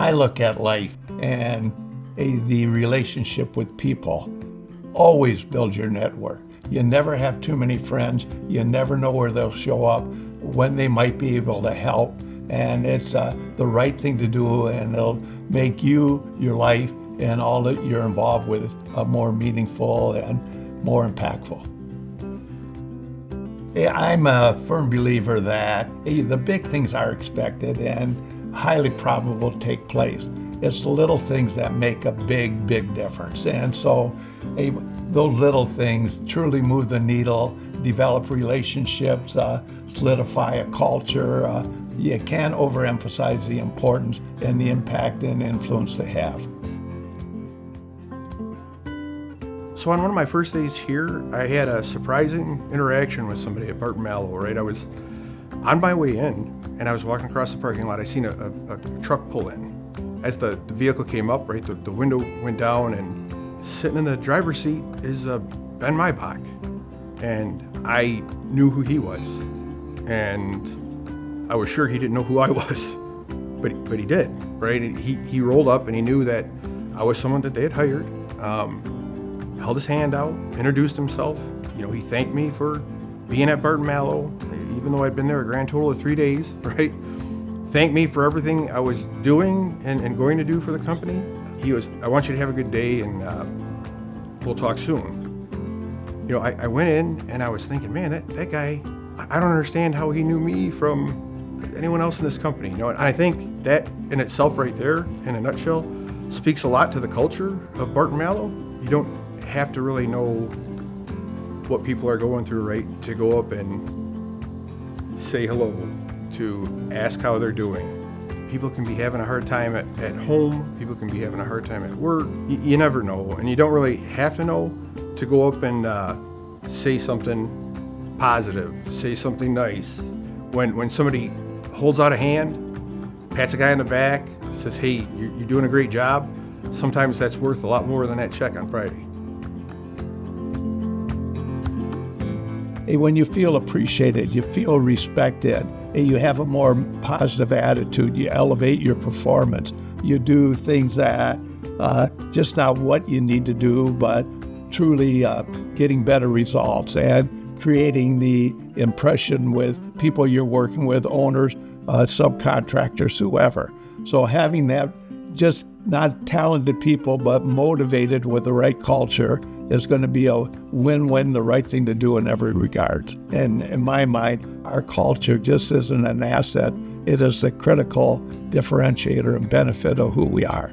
I look at life and the relationship with people. Always build your network. You never have too many friends. You never know where they'll show up, when they might be able to help. And it's the right thing to do, and it'll make you, your life, and all that you're involved with more meaningful and more impactful. I'm a firm believer that the big things are expected and highly probable to take place. It's the little things that make a big, big difference. And so those little things truly move the needle, develop relationships, solidify a culture. You can't overemphasize the importance and the impact and influence they have. So on one of my first days here, I had a surprising interaction with somebody at Barton Malow, right? I was on my way in, and I was walking across the parking lot. I seen a truck pull in. As the vehicle came up, right, the window went down, and sitting in the driver's seat is Ben Maibach. And I knew who he was. And I was sure he didn't know who I was, but he did, right? And he rolled up, and he knew that I was someone that they had hired. Held his hand out, introduced himself. You know, he thanked me for being at Barton Malow, even though I'd been there a grand total of 3 days, right? Thanked me for everything I was doing and going to do for the company. He was, I want you to have a good day, and we'll talk soon. You know, I went in and I was thinking, man, that guy, I don't understand how he knew me from anyone else in this company. You know, and I think that in itself right there, in a nutshell, speaks a lot to the culture of Barton Malow. You don't have to really know what people are going through, right, to go up and say hello, to ask how they're doing. People can be having a hard time at home. People can be having a hard time at work. You never know, and you don't really have to know to go up and say something positive, say something nice. When somebody holds out a hand, pats a guy on the back, says, hey, you're doing a great job, sometimes that's worth a lot more than that check on Friday. When you feel appreciated, you feel respected, you have a more positive attitude, you elevate your performance, you do things that just not what you need to do, but truly getting better results and creating the impression with people you're working with, owners, subcontractors, whoever. So having that, just not talented people, but motivated with the right culture is going to be a win-win, the right thing to do in every regard. And in my mind, our culture just isn't an asset. It is the critical differentiator and benefit of who we are.